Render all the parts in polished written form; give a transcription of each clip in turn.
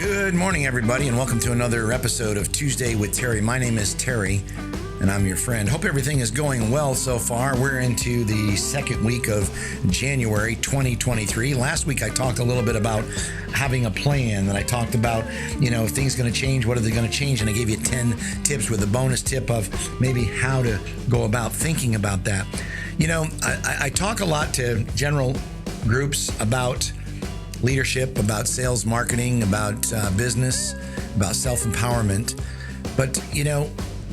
Good morning, everybody, and welcome to another episode of Tuesday with Terry. My name is Terry, and I'm your friend. Hope everything is going well so far. We're into the second week of January 2023. Last week, I talked a little bit about having a plan, and I talked about, if things going to change, what are they going to change? And I gave you 10 tips with a bonus tip of maybe how to go about thinking about that. I talk a lot to general groups about leadership, about sales, marketing, about business, about self-empowerment. But,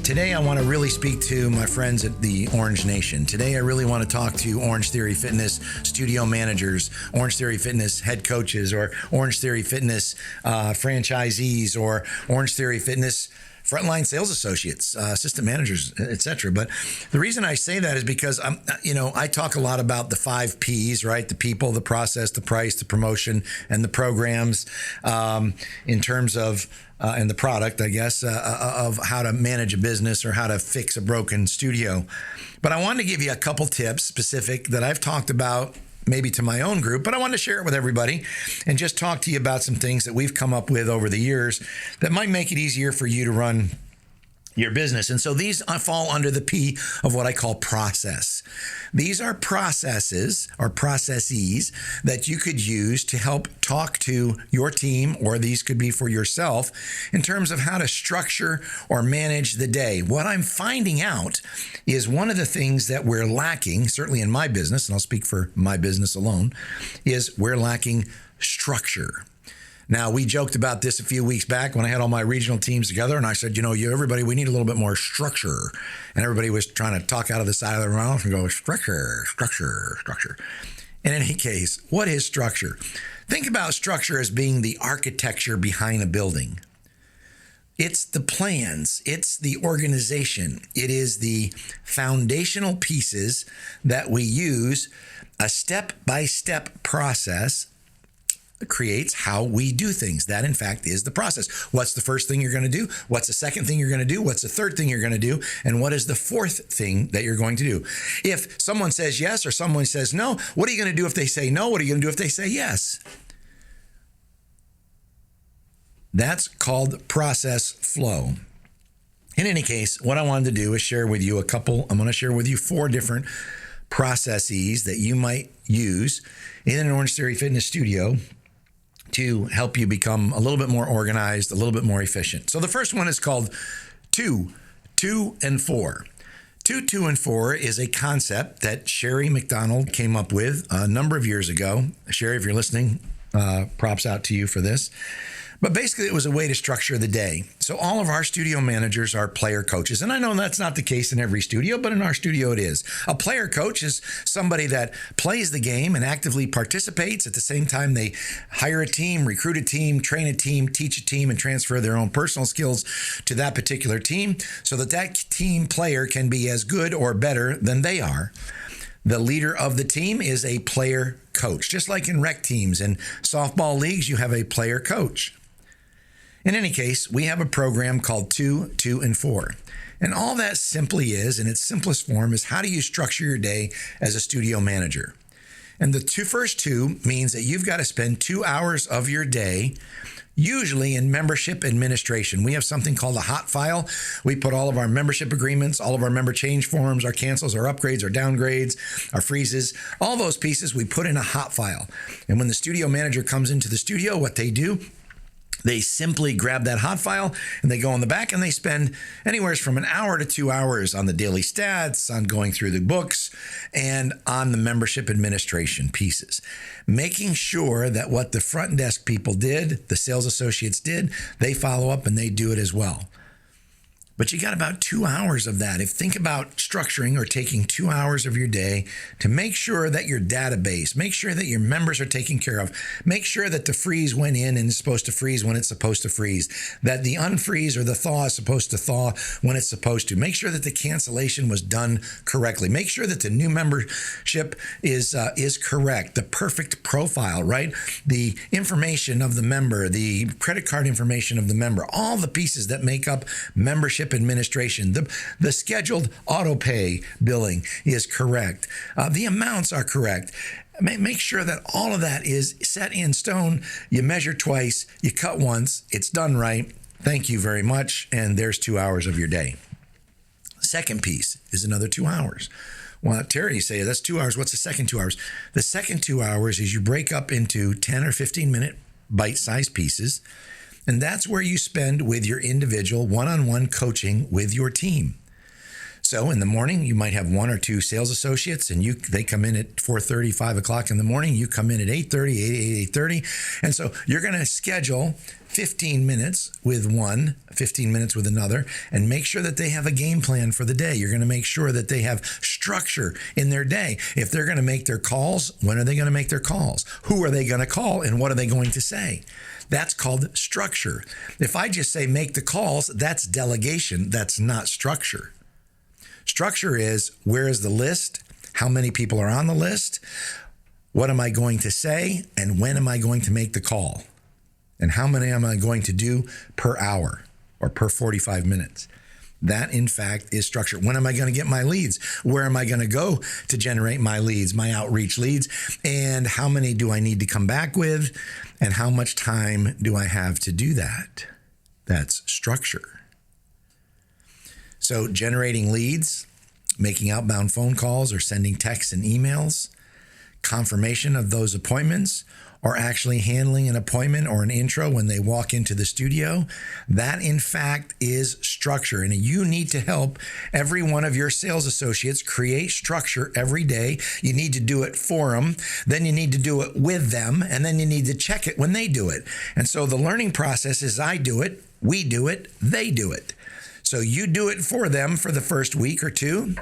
today I want to really speak to my friends at the Orange Nation. Today I really want to talk to Orangetheory Fitness studio managers, Orangetheory Fitness head coaches, or Orangetheory Fitness franchisees, or Orangetheory Fitness frontline sales associates, assistant managers, etc. But the reason I say that is because I talk a lot about the 5 Ps, right? The people, the process, the price, the promotion, and the programs, in terms of and the product, I guess, of how to manage a business or how to fix a broken studio. But I wanted to give you a couple tips specific that I've talked about maybe to my own group, but I wanted to share it with everybody and just talk to you about some things that we've come up with over the years that might make it easier for you to run your business. And so these fall under the P of what I call process. These are processes or processes that you could use to help talk to your team, or these could be for yourself, in terms of how to structure or manage the day. What I'm finding out is one of the things that we're lacking, certainly in my business, and I'll speak for my business alone, is we're lacking structure. Now, we joked about this a few weeks back when I had all my regional teams together, and I said, everybody, we need a little bit more structure. And everybody was trying to talk out of the side of their mouth and go, structure. In any case, what is structure? Think about structure as being the architecture behind a building. It's the plans, it's the organization, it is the foundational pieces that we use. A step-by-step process creates how we do things. That, in fact, is the process. What's the first thing you're going to do? What's the second thing you're going to do? What's the third thing you're going to do? And what is the fourth thing that you're going to do? If someone says yes or someone says no, what are you going to do if they say no? What are you going to do if they say yes? That's called process flow. In any case, what I wanted to do is share with you I'm going to share with you 4 different processes that you might use in an Orangetheory Fitness studio to help you become a little bit more organized, a little bit more efficient. So the first one is called 2, 2, and 4. 2, 2, and 4 is a concept that Sherry McDonald came up with a number of years ago. Sherry, if you're listening, props out to you for this. But basically, it was a way to structure the day. So all of our studio managers are player coaches. And I know that's not the case in every studio, but in our studio it is. A player coach is somebody that plays the game and actively participates. At the same time, they hire a team, recruit a team, train a team, teach a team, and transfer their own personal skills to that particular team so that team player can be as good or better than they are. The leader of the team is a player coach. Just like in rec teams and softball leagues, you have a player coach. In any case, we have a program called 2, 2, and 4. And all that simply is, in its simplest form, is how do you structure your day as a studio manager? And the first two means that you've got to spend 2 hours of your day, usually in membership administration. We have something called a hot file. We put all of our membership agreements, all of our member change forms, our cancels, our upgrades, our downgrades, our freezes, all those pieces we put in a hot file. And when the studio manager comes into the studio, what they do, they simply grab that hot file and they go in the back and they spend anywhere from an hour to 2 hours on the daily stats, on going through the books, and on the membership administration pieces, making sure that what the front desk people did, the sales associates did, they follow up and they do it as well. But you got about 2 hours of that. Think about structuring or taking 2 hours of your day to make sure that your database, make sure that your members are taken care of, make sure that the freeze went in and is supposed to freeze when it's supposed to freeze, that the unfreeze or the thaw is supposed to thaw when it's supposed to, make sure that the cancellation was done correctly, make sure that the new membership is correct, the perfect profile, right? The information of the member, the credit card information of the member, all the pieces that make up membership administration. The scheduled auto pay billing is correct. The amounts are correct. Make sure that all of that is set in stone. You measure twice, you cut once, it's done right. Thank you very much. And there's 2 hours of your day. Second piece is another 2 hours. Well, Terry, you say that's 2 hours. What's the second 2 hours? The second 2 hours is you break up into 10 or 15 minute bite-sized pieces. And that's where you spend with your individual one-on-one coaching with your team. So in the morning, you might have one or two sales associates, and they come in at 4:30, 5 o'clock in the morning. You come in at 8:30, 8:30. And so you're going to schedule 15 minutes with one, 15 minutes with another, and make sure that they have a game plan for the day. You're going to make sure that they have structure in their day. If they're going to make their calls, when are they going to make their calls? Who are they going to call, and what are they going to say? That's called structure. If I just say make the calls, that's delegation. That's not structure. Structure is, where is the list? How many people are on the list? What am I going to say? And when am I going to make the call? And how many am I going to do per hour or per 45 minutes? That, in fact, is structure. When am I going to get my leads? Where am I going to go to generate my leads, my outreach leads? And how many do I need to come back with? And how much time do I have to do that? That's structure. So generating leads, making outbound phone calls or sending texts and emails, confirmation of those appointments, or actually handling an appointment or an intro when they walk into the studio, that in fact is structure. And you need to help every one of your sales associates create structure every day. You need to do it for them. Then you need to do it with them. And then you need to check it when they do it. And so the learning process is I do it, we do it, they do it. So you do it for them for the first week or two.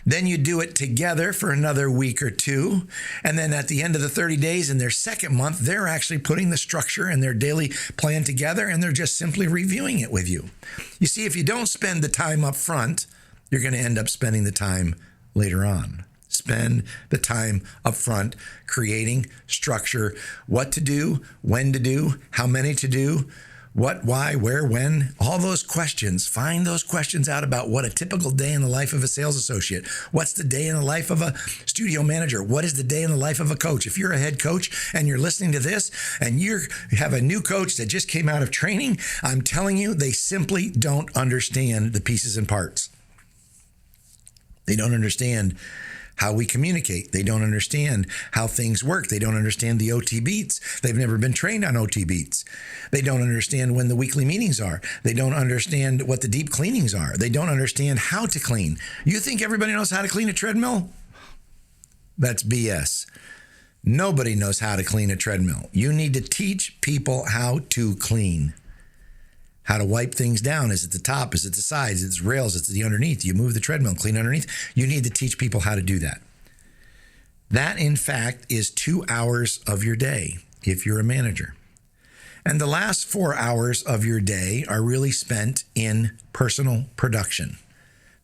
Then you do it together for another week or two. And then at the end of the 30 days in their second month, they're actually putting the structure and their daily plan together, and they're just simply reviewing it with you. You see, if you don't spend the time up front, you're going to end up spending the time later on. Spend the time up front creating structure, what to do, when to do, how many to do, what, why, where, when, all those questions. Find those questions out about what a typical day in the life of a sales associate. What's the day in the life of a studio manager? What is the day in the life of a coach? If you're a head coach and you're listening to this and you have a new coach that just came out of training, I'm telling you, they simply don't understand the pieces and parts. They don't understand how we communicate. They don't understand how things work. They don't understand the OT beats. They've never been trained on OT beats. They don't understand when the weekly meetings are. They don't understand what the deep cleanings are. They don't understand how to clean. You think everybody knows how to clean a treadmill? That's BS. Nobody knows how to clean a treadmill. You need to teach people how to clean. How to wipe things down. Is it the top? Is it the sides? Is it rails? Is it the underneath? You move the treadmill, clean underneath. You need to teach people how to do that. That, in fact, is 2 hours of your day if you're a manager. And the last 4 hours of your day are really spent in personal production.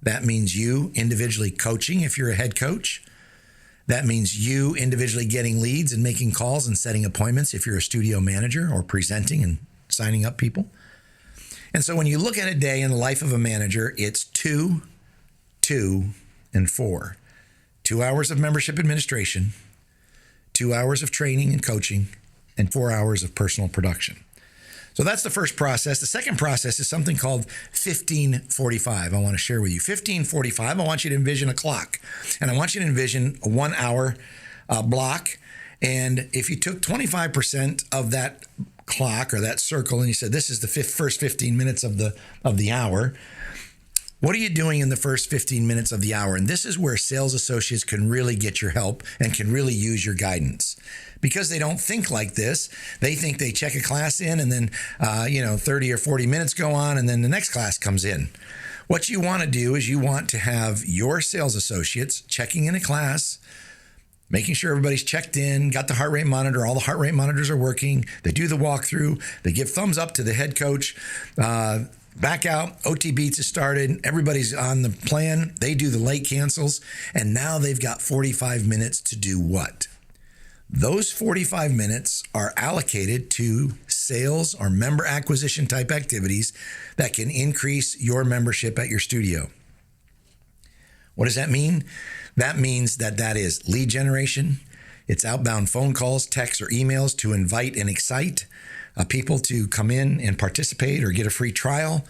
That means you individually coaching if you're a head coach. That means you individually getting leads and making calls and setting appointments if you're a studio manager or presenting and signing up people. And so when you look at a day in the life of a manager, it's 2, 2, and 4. 2 hours of membership administration, 2 hours of training and coaching, and 4 hours of personal production. So that's the first process. The second process is something called 1545. I want to share with you. 1545, I want you to envision a clock. And I want you to envision a 1 hour block. And if you took 25% of that clock or that circle and you said this is the first 15 minutes of the hour, what are you doing in the first 15 minutes of the hour? And this is where sales associates can really get your help and can really use your guidance, because they don't think like this. They think they check a class in and then 30 or 40 minutes go on and then the next class comes in. What you want to do is you want to have your sales associates checking in a class, making sure everybody's checked in, got the heart rate monitor, all the heart rate monitors are working. They do the walkthrough. They give thumbs up to the head coach. Back out, OT Beats has started. Everybody's on the plan. They do the late cancels. And now they've got 45 minutes to do what? Those 45 minutes are allocated to sales or member acquisition type activities that can increase your membership at your studio. What does that mean? That means that is lead generation, It's outbound phone calls, texts, or emails to invite and excite people to come in and participate or get a free trial.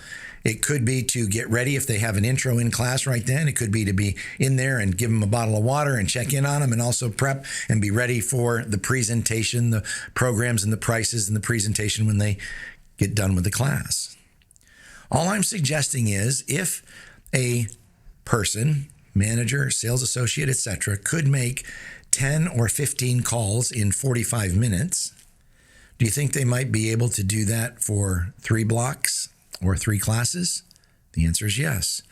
It could be to get ready if they have an intro in class right then. It could be to be in there and give them a bottle of water and check in on them, and also prep and be ready for the presentation, the programs and the prices and the presentation when they get done with the class. All I'm suggesting is if a person, manager, sales associate, etc., could make 10 or 15 calls in 45 minutes, do you think they might be able to do that for 3 blocks or 3 classes? The answer is yes.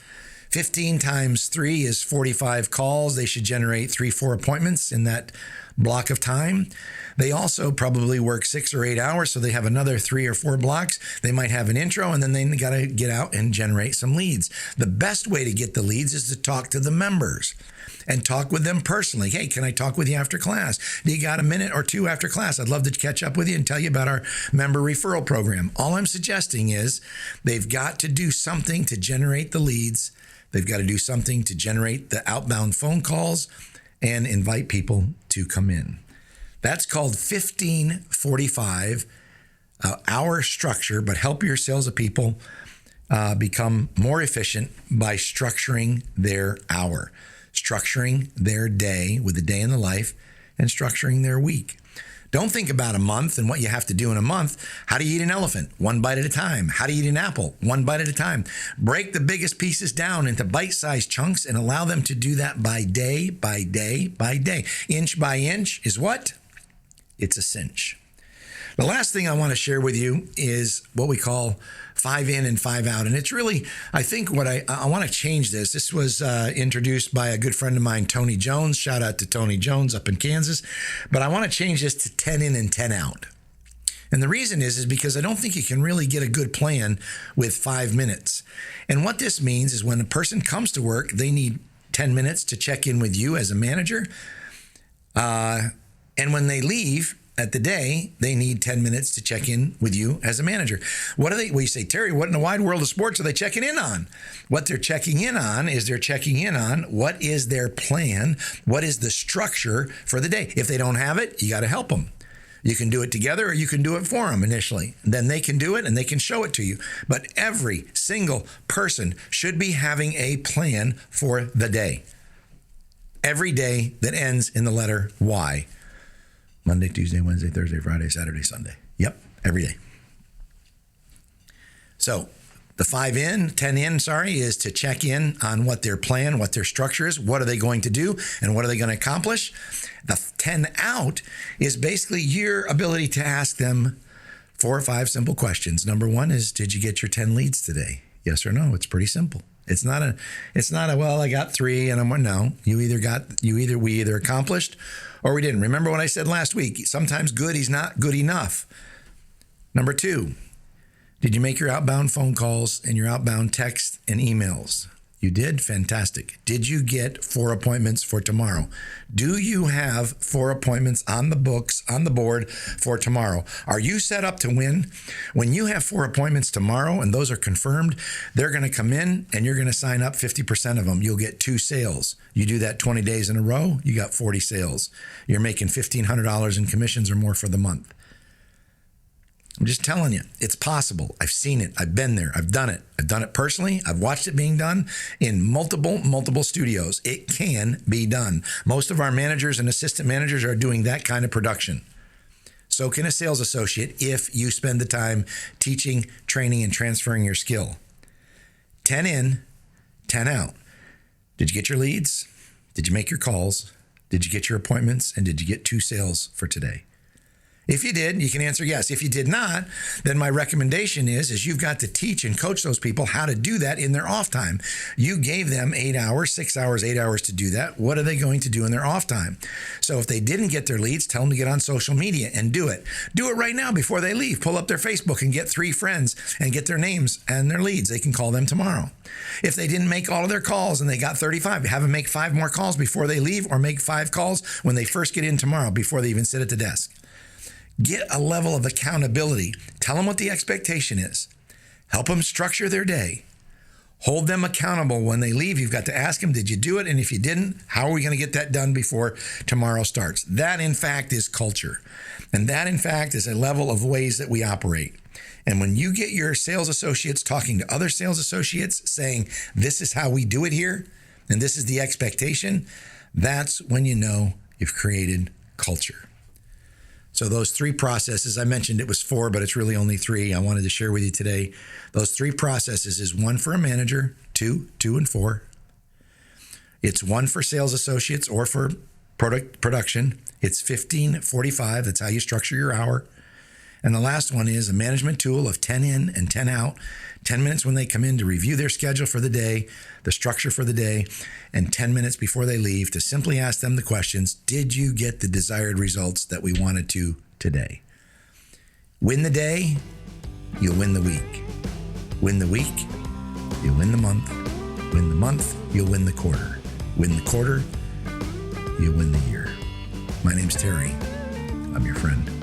15 times 3 is 45 calls. They should generate 3-4 appointments in that block of time. They also probably work 6 or 8 hours, so they have another 3 or 4 blocks. They might have an intro, and then they got to get out and generate some leads. The best way to get the leads is to talk to the members and talk with them personally. Hey, can I talk with you after class? Do you got a minute or 2 after class? I'd love to catch up with you and tell you about our member referral program. All I'm suggesting is they've got to do something to generate the leads. They've got to do something to generate the outbound phone calls and invite people to come in. That's called 1545 hour structure, but help your salespeople become more efficient by structuring their hour, structuring their day with a day in the life, and structuring their week. Don't think about a month and what you have to do in a month. How do you eat an elephant? 1 bite at a time. How do you eat an apple? 1 bite at a time. Break the biggest pieces down into bite-sized chunks and allow them to do that by day, by day, by day. Inch by inch is what? It's a cinch. The last thing I want to share with you is what we call 5 in and 5 out. And it's really, I think what I want to change this. This was introduced by a good friend of mine, Tony Jones. Shout out to Tony Jones up in Kansas. But I want to change this to 10 in and 10 out. And the reason is because I don't think you can really get a good plan with 5 minutes. And what this means is when a person comes to work, they need 10 minutes to check in with you as a manager. And when they leave at the day, they need 10 minutes to check in with you as a manager. What are they? Well, you say, Terry, what in the wide world of sports are they checking in on? What they're checking in on is what is their plan? What is the structure for the day? If they don't have it, you got to help them. You can do it together or you can do it for them initially. Then they can do it and they can show it to you. But every single person should be having a plan for the day. Every day that ends in the letter Y. Monday, Tuesday, Wednesday, Thursday, Friday, Saturday, Sunday. Yep, every day. So the 5 in, 10 in, is to check in on what their plan, what their structure is, what are they going to do, and what are they going to accomplish. The 10 out is basically your ability to ask them 4 or 5 simple questions. Number 1 is, did you get your 10 leads today? Yes or no? It's pretty simple. It's not a, well, I got 3 and no, we either accomplished or we didn't. Remember what I said last week? Sometimes good is not good enough. Number 2, did you make your outbound phone calls and your outbound texts and emails? You did? Fantastic. Did you get 4 appointments for tomorrow? Do you have 4 appointments on the books, on the board for tomorrow? Are you set up to win? When you have 4 appointments tomorrow and those are confirmed, they're going to come in and you're going to sign up 50% of them. You'll get 2 sales. You do that 20 days in a row, you got 40 sales. You're making $1,500 in commissions or more for the month. I'm just telling you, it's possible. I've seen it. I've been there. I've done it. I've done it personally. I've watched it being done in multiple studios. It can be done. Most of our managers and assistant managers are doing that kind of production. So can a sales associate if you spend the time teaching, training, and transferring your skill. 10 in, 10 out. Did you get your leads? Did you make your calls? Did you get your appointments? And did you get 2 sales for today? If you did, you can answer yes. If you did not, then my recommendation is you've got to teach and coach those people how to do that in their off time. You gave them 8 hours, 6 hours, 8 hours to do that. What are they going to do in their off time? So if they didn't get their leads, tell them to get on social media and do it. Do it right now before they leave. Pull up their Facebook and get 3 friends and get their names and their leads. They can call them tomorrow. If they didn't make all of their calls and they got 35, have them make 5 more calls before they leave, or make 5 calls when they first get in tomorrow before they even sit at the desk. Get a level of accountability. Tell them what the expectation is. Help them structure their day. Hold them accountable when they leave. You've got to ask them, did you do it? And if you didn't, how are we going to get that done before tomorrow starts? That, in fact, is culture. And that, in fact, is a level of ways that we operate. And when you get your sales associates talking to other sales associates saying, this is how we do it here, and this is the expectation, that's when you know you've created culture. So those 3 processes, I mentioned it was 4, but it's really only 3 I wanted to share with you today. Those 3 processes is 1 for a manager, 2, and 4. It's 1 for sales associates or for production. It's 15-45. That's how you structure your hour. And the last one is a management tool of 10 in and 10 out. 10 minutes when they come in to review their schedule for the day, the structure for the day, and 10 minutes before they leave to simply ask them the questions, did you get the desired results that we wanted to today? Win the day, you'll win the week. Win the week, you'll win the month. Win the month, you'll win the quarter. Win the quarter, you'll win the year. My name's Terry. I'm your friend.